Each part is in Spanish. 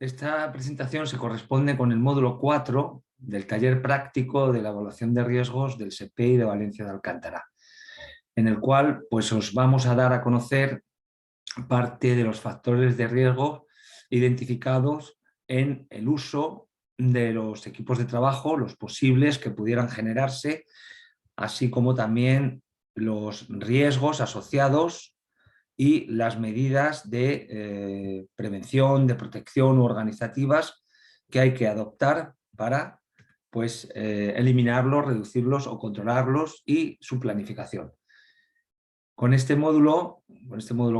Esta presentación se corresponde con el módulo 4 del taller práctico de la evaluación de riesgos del SEPEI de Valencia de Alcántara, en el cual pues, os vamos a dar a conocer parte de los factores de riesgo identificados en el uso de los equipos de trabajo, los posibles que pudieran generarse, así como también los riesgos asociados y las medidas de prevención, de protección u organizativas que hay que adoptar para pues, eliminarlos, reducirlos o controlarlos y su planificación. Con este módulo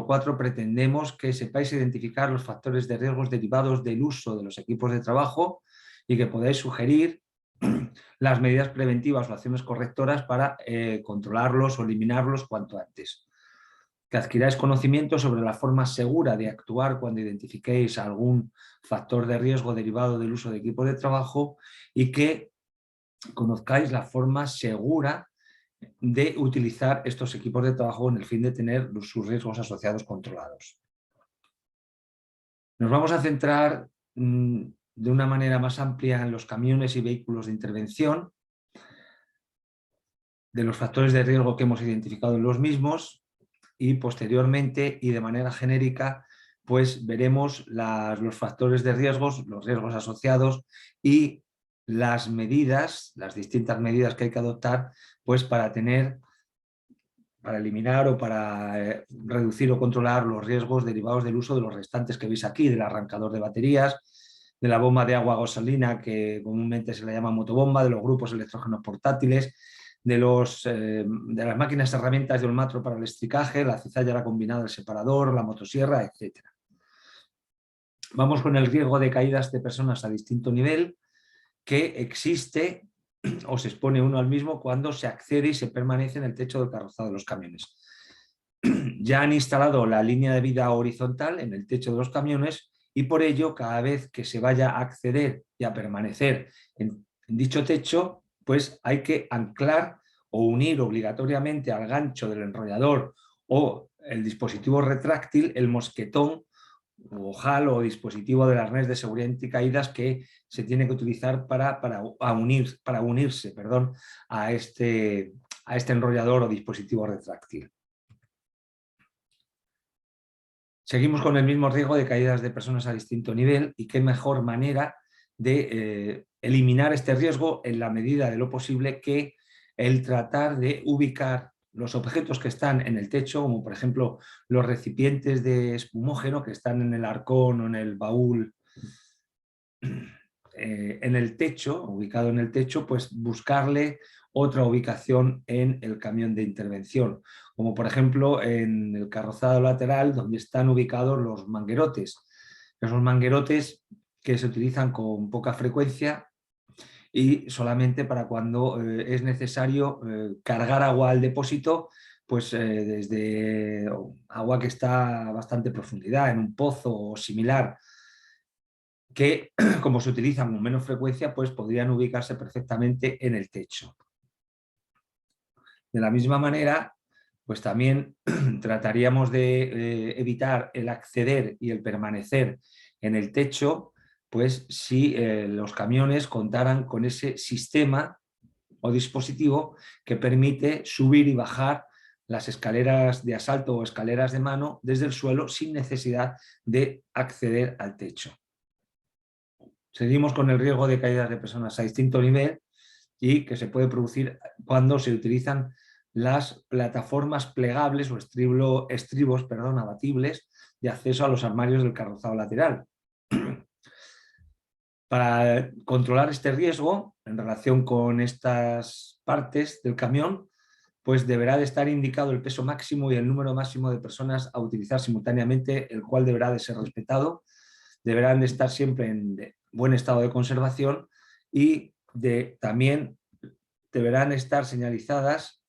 4, pretendemos que sepáis identificar los factores de riesgos derivados del uso de los equipos de trabajo y que podáis sugerir las medidas preventivas o acciones correctoras para controlarlos o eliminarlos cuanto antes. Que adquiráis conocimiento sobre la forma segura de actuar cuando identifiquéis algún factor de riesgo derivado del uso de equipos de trabajo y que conozcáis la forma segura de utilizar estos equipos de trabajo con el fin de tener sus riesgos asociados controlados. Nos vamos a centrar de una manera más amplia en los camiones y vehículos de intervención, de los factores de riesgo que hemos identificado en los mismos y posteriormente y de manera genérica pues veremos los factores de riesgos, los riesgos asociados y las medidas, las distintas medidas que hay que adoptar pues para eliminar o para reducir o controlar los riesgos derivados del uso de los restantes que veis aquí, del arrancador de baterías, de la bomba de agua gasolina que comúnmente se le llama motobomba, de los grupos electrógenos portátiles, de las máquinas herramientas de olmatro para el estricaje, la cizalla combinada, el separador, la motosierra, etc. Vamos con el riesgo de caídas de personas a distinto nivel que existe o se expone uno al mismo cuando se accede y se permanece en el techo del carrozado de los camiones. Ya han instalado la línea de vida horizontal en el techo de los camiones y por ello cada vez que se vaya a acceder y a permanecer en dicho techo, pues hay que anclar o unir obligatoriamente al gancho del enrollador o el dispositivo retráctil el mosquetón o ojal o dispositivo del arnés de seguridad anticaídas que se tiene que utilizar para unirse a este enrollador o dispositivo retráctil. Seguimos con el mismo riesgo de caídas de personas a distinto nivel y qué mejor manera de eliminar este riesgo en la medida de lo posible que el tratar de ubicar los objetos que están en el techo, como por ejemplo los recipientes de espumógeno que están en el arcón o en el baúl en el techo, ubicado en el techo, pues buscarle otra ubicación en el camión de intervención, como por ejemplo en el carrozado lateral donde están ubicados los manguerotes. Esos manguerotes que se utilizan con poca frecuencia y solamente para cuando es necesario cargar agua al depósito, pues desde agua que está a bastante profundidad, en un pozo o similar, que como se utilizan con menos frecuencia, pues podrían ubicarse perfectamente en el techo. De la misma manera, pues también trataríamos de evitar el acceder y el permanecer en el techo, pues si los camiones contaran con ese sistema o dispositivo que permite subir y bajar las escaleras de asalto o escaleras de mano desde el suelo sin necesidad de acceder al techo. Seguimos con el riesgo de caídas de personas a distinto nivel y que se puede producir cuando se utilizan las plataformas plegables o estribos abatibles de acceso a los armarios del carrozado lateral. Para controlar este riesgo en relación con estas partes del camión, pues deberá de estar indicado el peso máximo y el número máximo de personas a utilizar simultáneamente, el cual deberá de ser respetado. Deberán de estar siempre en buen estado de conservación y también deberán estar señalizadas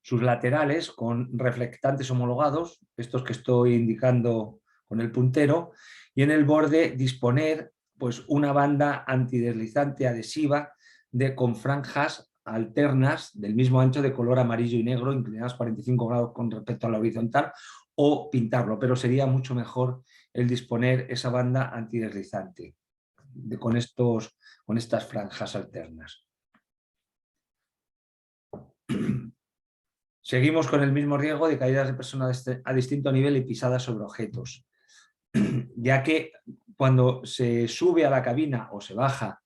sus laterales con reflectantes homologados, estos que estoy indicando con el puntero, y en el borde disponer pues, una banda antideslizante adhesiva con franjas alternas del mismo ancho de color amarillo y negro, inclinadas 45 grados con respecto a la horizontal, o pintarlo, pero sería mucho mejor el disponer esa banda antideslizante con estas franjas alternas. Seguimos con el mismo riesgo de caídas de personas a distinto nivel y pisadas sobre objetos, ya que cuando se sube a la cabina o se baja,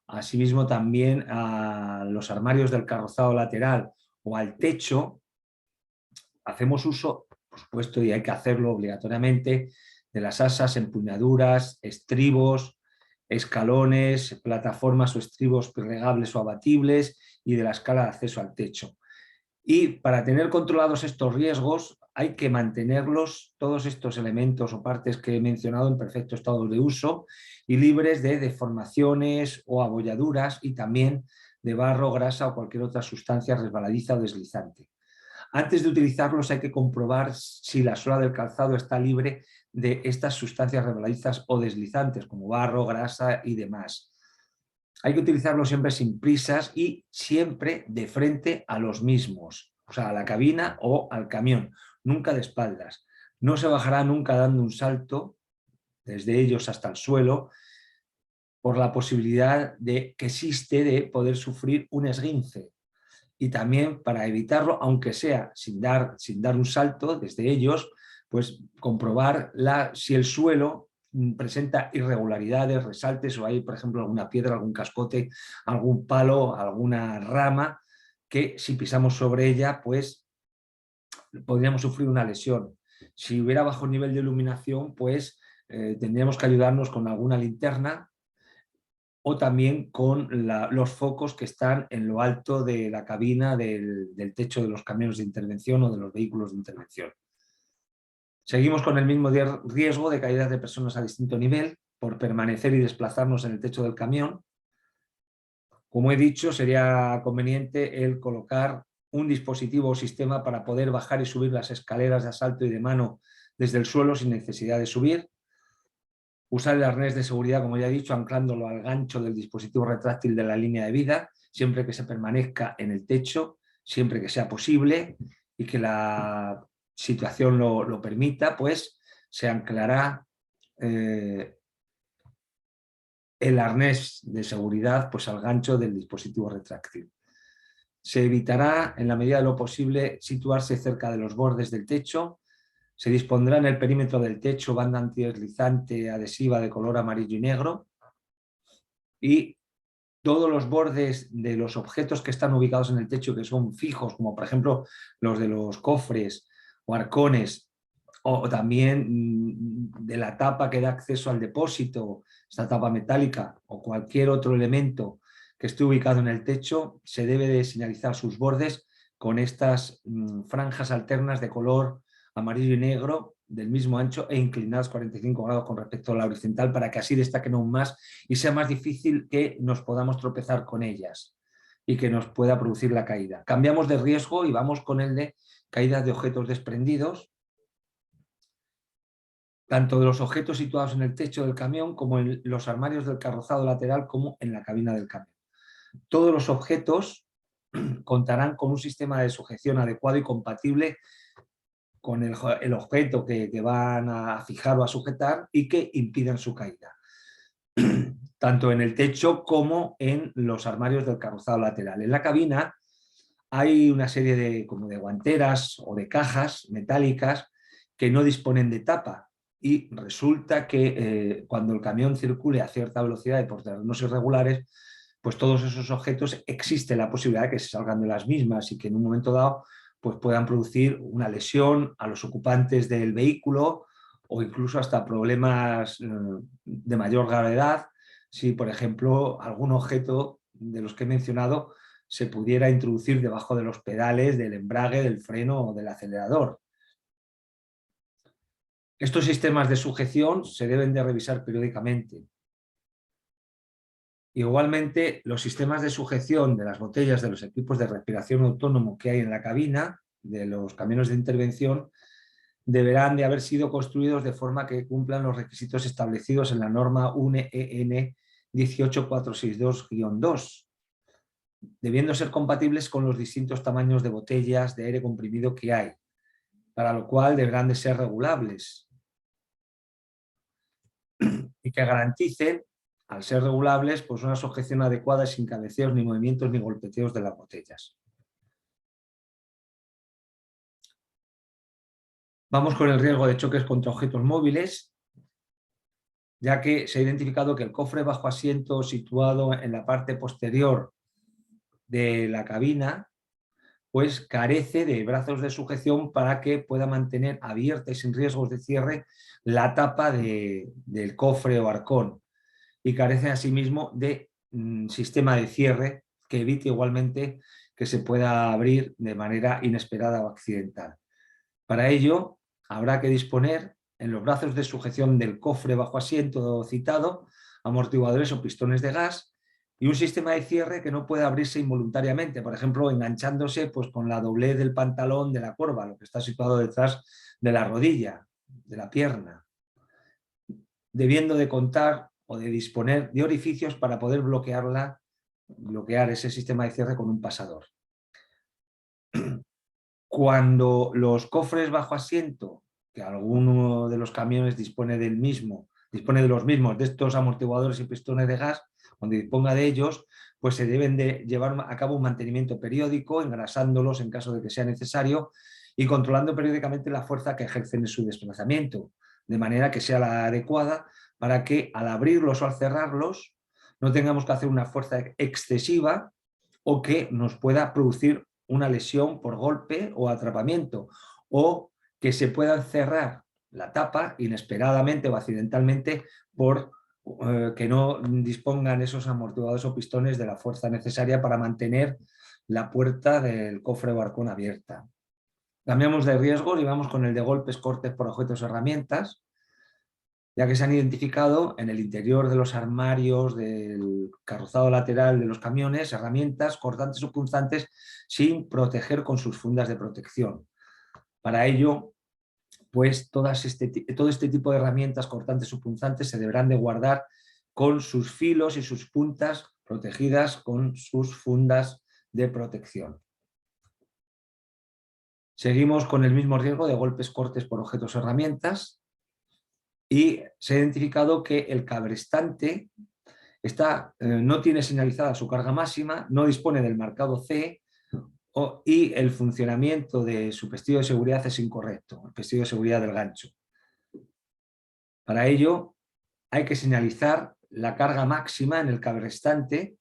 asimismo también a los armarios del carrozado lateral o al techo, hacemos uso, por supuesto, y hay que hacerlo obligatoriamente, de las asas, empuñaduras, estribos, escalones, plataformas o estribos plegables o abatibles y de la escala de acceso al techo. Y para tener controlados estos riesgos hay que mantenerlos, todos estos elementos o partes que he mencionado, en perfecto estado de uso y libres de deformaciones o abolladuras y también de barro, grasa o cualquier otra sustancia resbaladiza o deslizante. Antes de utilizarlos hay que comprobar si la suela del calzado está libre de estas sustancias resbaladizas o deslizantes como barro, grasa y demás. Hay que utilizarlo siempre sin prisas y siempre de frente a los mismos, o sea, a la cabina o al camión, nunca de espaldas. No se bajará nunca dando un salto desde ellos hasta el suelo por la posibilidad que existe de poder sufrir un esguince. Y también para evitarlo, aunque sea sin dar un salto desde ellos, pues comprobar si el suelo presenta irregularidades, resaltes o hay, por ejemplo, alguna piedra, algún cascote, algún palo, alguna rama que si pisamos sobre ella, pues podríamos sufrir una lesión. Si hubiera bajo nivel de iluminación, pues tendríamos que ayudarnos con alguna linterna o también con los focos que están en lo alto de la cabina del techo de los camiones de intervención o de los vehículos de intervención. Seguimos con el mismo riesgo de caídas de personas a distinto nivel por permanecer y desplazarnos en el techo del camión. Como he dicho, sería conveniente el colocar un dispositivo o sistema para poder bajar y subir las escaleras de asalto y de mano desde el suelo sin necesidad de subir. Usar el arnés de seguridad, como ya he dicho, anclándolo al gancho del dispositivo retráctil de la línea de vida, siempre que se permanezca en el techo, siempre que sea posible y que la situación lo permita, pues se anclará el arnés de seguridad pues, al gancho del dispositivo retráctil. Se evitará, en la medida de lo posible, situarse cerca de los bordes del techo. Se dispondrá en el perímetro del techo banda antideslizante adhesiva de color amarillo y negro y todos los bordes de los objetos que están ubicados en el techo que son fijos, como por ejemplo los de los cofres o arcones o también de la tapa que da acceso al depósito, esta tapa metálica o cualquier otro elemento que esté ubicado en el techo, se debe de señalizar sus bordes con estas franjas alternas de color amarillo y negro del mismo ancho e inclinadas 45 grados con respecto a la horizontal para que así destaquen aún más y sea más difícil que nos podamos tropezar con ellas y que nos pueda producir la caída. Cambiamos de riesgo y vamos con el de caídas de objetos desprendidos, tanto de los objetos situados en el techo del camión como en los armarios del carrozado lateral como en la cabina del camión. Todos los objetos contarán con un sistema de sujeción adecuado y compatible con el objeto que van a fijar o a sujetar y que impidan su caída, tanto en el techo como en los armarios del carrozado lateral. En la cabina hay una serie como de guanteras o de cajas metálicas que no disponen de tapa y resulta que cuando el camión circule a cierta velocidad y por terrenos irregulares, pues todos esos objetos existe la posibilidad de que se salgan de las mismas y que en un momento dado pues puedan producir una lesión a los ocupantes del vehículo o incluso hasta problemas de mayor gravedad si, por ejemplo, algún objeto de los que he mencionado se pudiera introducir debajo de los pedales del embrague, del freno o del acelerador. Estos sistemas de sujeción se deben de revisar periódicamente. Igualmente, los sistemas de sujeción de las botellas de los equipos de respiración autónomo que hay en la cabina de los camiones de intervención deberán de haber sido construidos de forma que cumplan los requisitos establecidos en la norma UNE-EN 18462-2, debiendo ser compatibles con los distintos tamaños de botellas de aire comprimido que hay. para lo cual deberán de ser regulables y que garanticen, al ser regulables, pues una sujeción adecuada sin cabeceos, ni movimientos, ni golpeteos de las botellas. Vamos con el riesgo de choques contra objetos móviles, ya que se ha identificado que el cofre bajo asiento situado en la parte posterior de la cabina pues carece de brazos de sujeción para que pueda mantener abierta y sin riesgos de cierre la tapa del cofre o arcón, y carece asimismo de sistema de cierre que evite igualmente que se pueda abrir de manera inesperada o accidental. Para ello habrá que disponer en los brazos de sujeción del cofre bajo asiento citado amortiguadores o pistones de gas y un sistema de cierre que no pueda abrirse involuntariamente, por ejemplo, enganchándose pues, con la doblez del pantalón de la corva, lo que está situado detrás de la rodilla, de la pierna, debiendo de contar o de disponer de orificios para poder bloquear ese sistema de cierre con un pasador. Cuando los cofres bajo asiento, que alguno de los camiones dispone de los mismos, de estos amortiguadores y pistones de gas, cuando disponga de ellos, pues se deben de llevar a cabo un mantenimiento periódico, engrasándolos en caso de que sea necesario y controlando periódicamente la fuerza que ejercen en su desplazamiento, de manera que sea la adecuada para que al abrirlos o al cerrarlos no tengamos que hacer una fuerza excesiva o que nos pueda producir una lesión por golpe o atrapamiento, o que se pueda cerrar la tapa inesperadamente o accidentalmente por que no dispongan esos amortiguadores o pistones de la fuerza necesaria para mantener la puerta del cofre o arcón abierta. Cambiamos de riesgos y vamos con el de golpes, cortes por objetos o herramientas, ya que se han identificado en el interior de los armarios del carrozado lateral de los camiones herramientas cortantes o punzantes sin proteger con sus fundas de protección. Para ello, pues todo este tipo de herramientas cortantes o punzantes se deberán de guardar con sus filos y sus puntas protegidas con sus fundas de protección. Seguimos con el mismo riesgo de golpes, cortes por objetos o herramientas. Y se ha identificado que el cabrestante no tiene señalizada su carga máxima, no dispone del marcado C y el funcionamiento de su pestillo de seguridad es incorrecto, el pestillo de seguridad del gancho. Para ello hay que señalizar la carga máxima en el cabrestante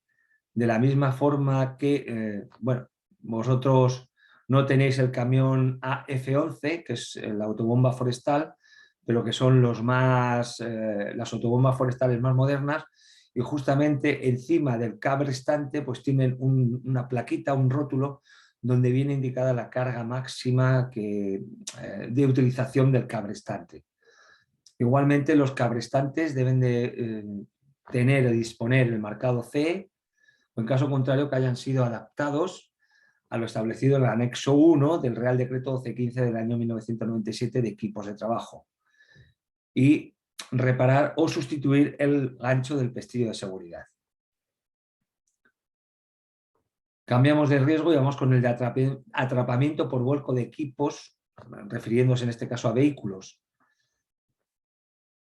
de la misma forma que, vosotros no tenéis el camión AF11, que es la autobomba forestal, pero que son las autobombas forestales más modernas, y justamente encima del cabrestante pues tienen una plaquita, un rótulo, donde viene indicada la carga máxima de utilización del cabrestante. Igualmente los cabrestantes deben de tener o disponer el marcado C, o en caso contrario que hayan sido adaptados a lo establecido en el anexo 1 del Real Decreto 1215 del año 1997 de equipos de trabajo, y reparar o sustituir el gancho del pestillo de seguridad. Cambiamos de riesgo y vamos con el de atrapamiento por vuelco de equipos, refiriéndose en este caso a vehículos.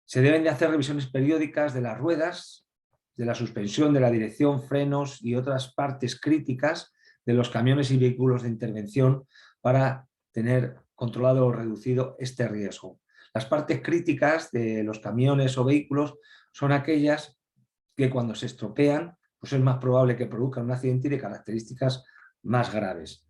Se deben de hacer revisiones periódicas de las ruedas, de la suspensión, de la dirección, frenos y otras partes críticas de los camiones y vehículos de intervención para tener controlado o reducido este riesgo. Las partes críticas de los camiones o vehículos son aquellas que cuando se estropean, pues es más probable que produzcan un accidente y de características más graves.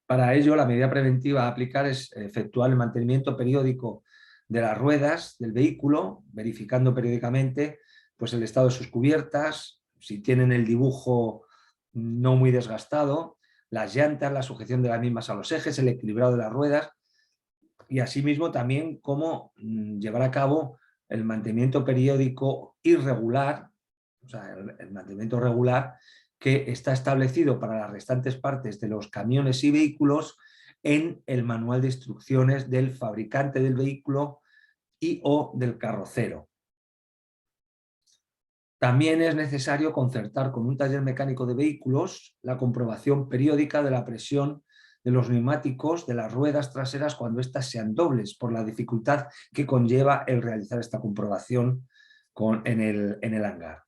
Para ello, la medida preventiva a aplicar es efectuar el mantenimiento periódico de las ruedas del vehículo, verificando periódicamente pues, el estado de sus cubiertas, si tienen el dibujo no muy desgastado, las llantas, la sujeción de las mismas a los ejes, el equilibrado de las ruedas, y asimismo también cómo llevar a cabo el mantenimiento periódico irregular, o sea, el mantenimiento regular que está establecido para las restantes partes de los camiones y vehículos en el manual de instrucciones del fabricante del vehículo y o del carrocero. También es necesario concertar con un taller mecánico de vehículos la comprobación periódica de la presión de los neumáticos de las ruedas traseras cuando éstas sean dobles, por la dificultad que conlleva el realizar esta comprobación en el hangar.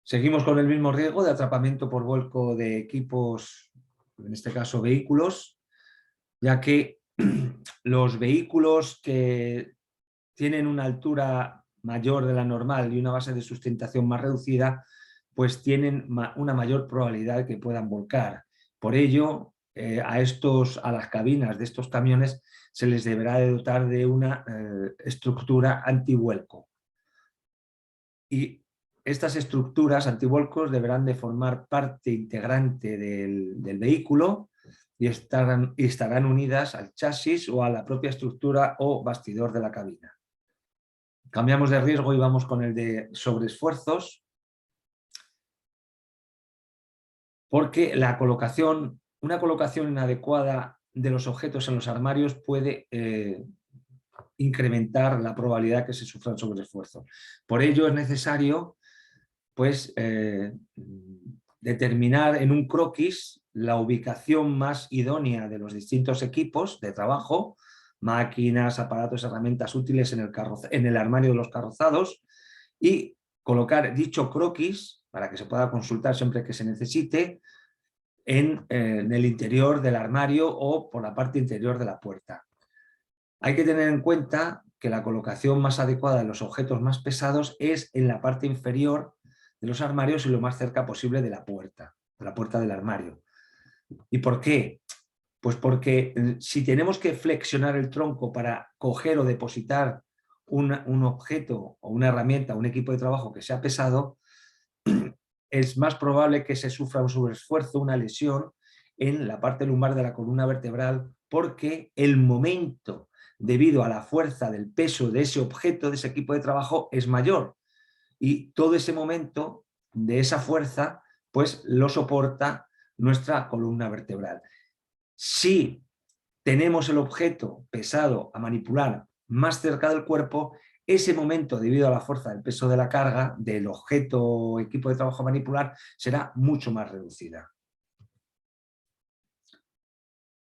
Seguimos con el mismo riesgo de atrapamiento por vuelco de equipos, en este caso vehículos, ya que los vehículos que tienen una altura mayor de la normal y una base de sustentación más reducida, pues tienen una mayor probabilidad de que puedan volcar. Por ello, a las cabinas de estos camiones se les deberá de dotar de una estructura antivuelco. Y estas estructuras antivuelcos deberán de formar parte integrante del vehículo y estarán unidas al chasis o a la propia estructura o bastidor de la cabina. Cambiamos de riesgo y vamos con el de sobreesfuerzos, porque una colocación inadecuada de los objetos en los armarios puede incrementar la probabilidad que se sufran sobreesfuerzos. Por ello es necesario, pues, determinar en un croquis la ubicación más idónea de los distintos equipos de trabajo, máquinas, aparatos, herramientas útiles en el armario de los carrozados, y colocar dicho croquis, para que se pueda consultar siempre que se necesite, en el interior del armario o por la parte interior de la puerta. Hay que tener en cuenta que la colocación más adecuada de los objetos más pesados es en la parte inferior de los armarios y lo más cerca posible de la puerta del armario. ¿Y por qué? Pues porque si tenemos que flexionar el tronco para coger o depositar un objeto o una herramienta, un equipo de trabajo que sea pesado, es más probable que se sufra un sobreesfuerzo, una lesión en la parte lumbar de la columna vertebral, porque el momento, debido a la fuerza del peso de ese objeto, de ese equipo de trabajo, es mayor. Y todo ese momento de esa fuerza, pues lo soporta nuestra columna vertebral. Si tenemos el objeto pesado a manipular más cerca del cuerpo, ese momento, debido a la fuerza del peso de la carga del objeto o equipo de trabajo a manipular, será mucho más reducida.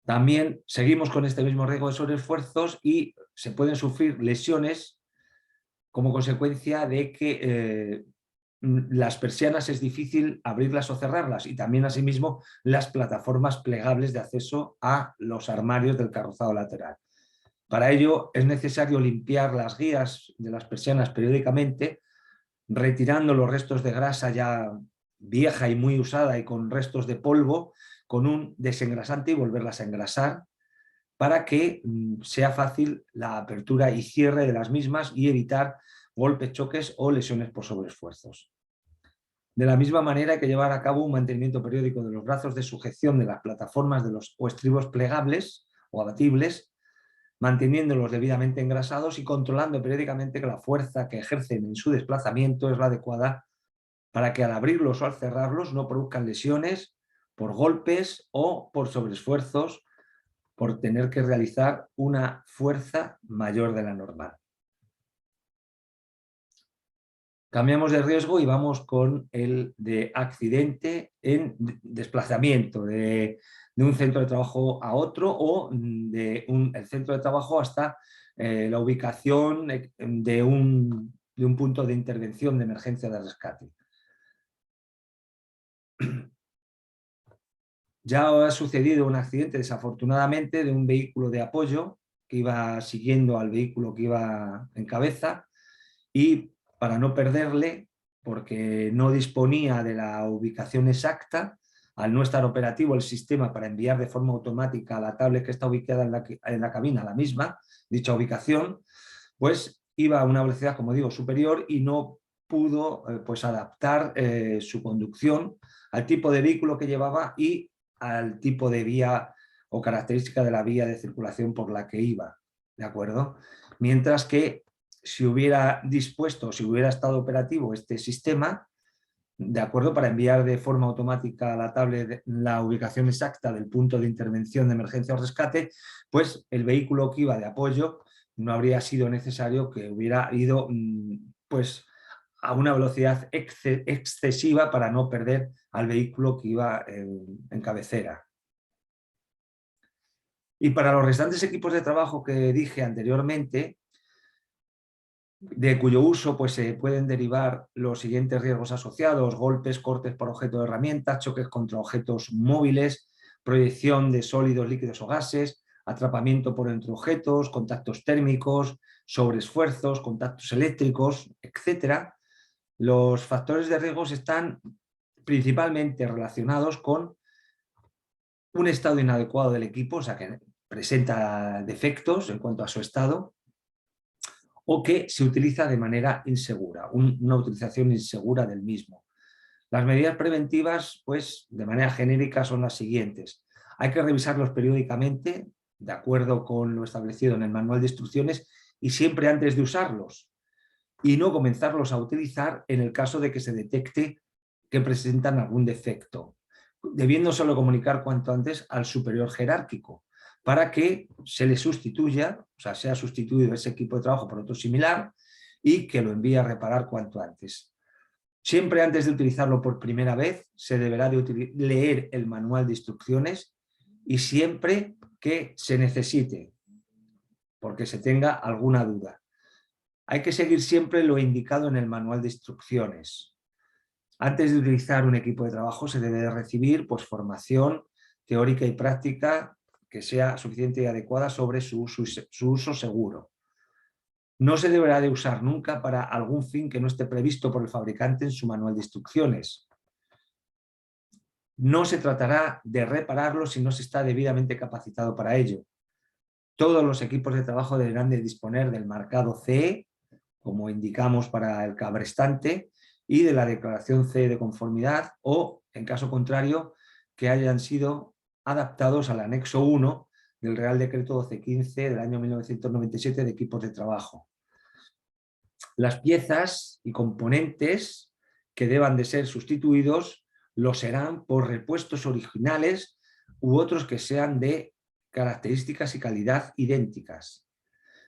También seguimos con este mismo riesgo de sobreesfuerzos y se pueden sufrir lesiones como consecuencia de que las persianas es difícil abrirlas o cerrarlas, y también asimismo las plataformas plegables de acceso a los armarios del carrozado lateral. Para ello es necesario limpiar las guías de las persianas periódicamente, retirando los restos de grasa ya vieja y muy usada y con restos de polvo, con un desengrasante, y volverlas a engrasar para que sea fácil la apertura y cierre de las mismas y evitar golpes, choques o lesiones por sobreesfuerzos. De la misma manera hay que llevar a cabo un mantenimiento periódico de los brazos de sujeción de las plataformas o estribos plegables o abatibles, manteniéndolos debidamente engrasados y controlando periódicamente que la fuerza que ejercen en su desplazamiento es la adecuada, para que al abrirlos o al cerrarlos no produzcan lesiones por golpes o por sobreesfuerzos, por tener que realizar una fuerza mayor de la normal. Cambiamos de riesgo y vamos con el de accidente en desplazamiento de un centro de trabajo a otro, o el centro de trabajo hasta la ubicación de un punto de intervención de emergencia de rescate. Ya ha sucedido un accidente, desafortunadamente, de un vehículo de apoyo que iba siguiendo al vehículo que iba en cabeza, y para no perderle, porque no disponía de la ubicación exacta, al no estar operativo el sistema para enviar de forma automática a la tablet que está ubicada en la cabina la misma, dicha ubicación, pues iba a una velocidad, como digo, superior, y no pudo pues adaptar su conducción al tipo de vehículo que llevaba y al tipo de vía o característica de la vía de circulación por la que iba, ¿de acuerdo? Mientras que si hubiera dispuesto, si hubiera estado operativo este sistema, ¿de acuerdo?, para enviar de forma automática a la tablet la ubicación exacta del punto de intervención de emergencia o rescate, pues el vehículo que iba de apoyo no habría sido necesario que hubiera ido pues a una velocidad excesiva para no perder al vehículo que iba en cabecera. Y para los restantes equipos de trabajo que dije anteriormente, de cuyo uso pues, se pueden derivar los siguientes riesgos asociados: golpes, cortes por objeto de herramientas, choques contra objetos móviles, proyección de sólidos, líquidos o gases, atrapamiento por entre objetos, contactos térmicos, sobreesfuerzos, contactos eléctricos, etc. Los factores de riesgo están principalmente relacionados con un estado inadecuado del equipo, o sea que presenta defectos en cuanto a su estado, o que se utiliza de manera insegura, una utilización insegura del mismo. Las medidas preventivas, pues, de manera genérica son las siguientes. Hay que revisarlos periódicamente, de acuerdo con lo establecido en el manual de instrucciones, y siempre antes de usarlos, y no comenzarlos a utilizar en el caso de que se detecte que presentan algún defecto, debiéndoselo comunicar cuanto antes al superior jerárquico, para que se le sustituya, o sea, sea sustituido ese equipo de trabajo por otro similar y que lo envíe a reparar cuanto antes. Siempre antes de utilizarlo por primera vez se deberá de leer el manual de instrucciones, y siempre que se necesite, porque se tenga alguna duda. Hay que seguir siempre lo indicado en el manual de instrucciones. Antes de utilizar un equipo de trabajo se debe de recibir pues, formación teórica y práctica que sea suficiente y adecuada sobre su uso seguro. No se deberá de usar nunca para algún fin que no esté previsto por el fabricante en su manual de instrucciones. No se tratará de repararlo si no se está debidamente capacitado para ello. Todos los equipos de trabajo deberán de disponer del marcado CE, como indicamos para el cabrestante, y de la declaración CE de conformidad, o, en caso contrario, que hayan sido adaptados al anexo 1 del Real Decreto 1215 del año 1997 de equipos de trabajo. Las piezas y componentes que deban de ser sustituidos lo serán por repuestos originales u otros que sean de características y calidad idénticas.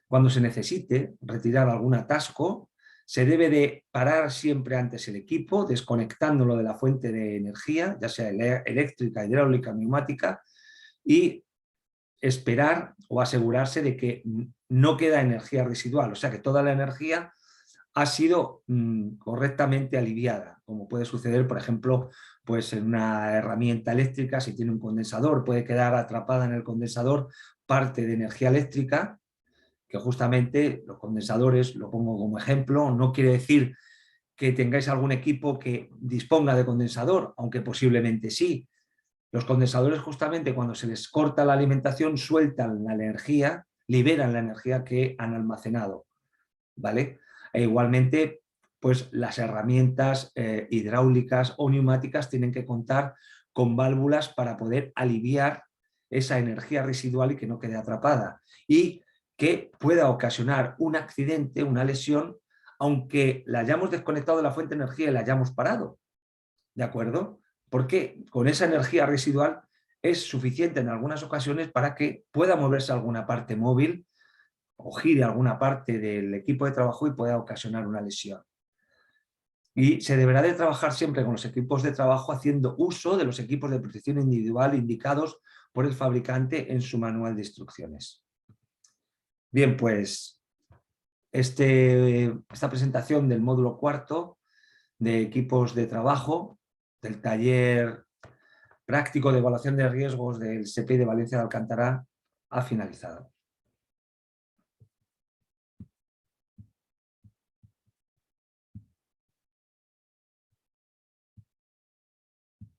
Cuando se necesite retirar algún atasco, se debe de parar siempre antes el equipo, desconectándolo de la fuente de energía, ya sea eléctrica, hidráulica, neumática, y esperar o asegurarse de que no queda energía residual, o sea que toda la energía ha sido correctamente aliviada, como puede suceder, por ejemplo, pues en una herramienta eléctrica. Si tiene un condensador, puede quedar atrapada en el condensador parte de energía eléctrica, que justamente los condensadores, lo pongo como ejemplo, no quiere decir que tengáis algún equipo que disponga de condensador, aunque posiblemente sí. Los condensadores, justamente cuando se les corta la alimentación, sueltan la energía, liberan la energía que han almacenado, ¿vale? E igualmente, pues las herramientas hidráulicas o neumáticas tienen que contar con válvulas para poder aliviar esa energía residual y que no quede atrapada, y que pueda ocasionar un accidente, una lesión, aunque la hayamos desconectado de la fuente de energía y la hayamos parado, ¿de acuerdo? Porque con esa energía residual es suficiente en algunas ocasiones para que pueda moverse alguna parte móvil o gire alguna parte del equipo de trabajo y pueda ocasionar una lesión. Y se deberá de trabajar siempre con los equipos de trabajo haciendo uso de los equipos de protección individual indicados por el fabricante en su manual de instrucciones. Bien, pues esta presentación del módulo cuarto de equipos de trabajo del taller práctico de evaluación de riesgos del SEPEI de Valencia de Alcántara ha finalizado.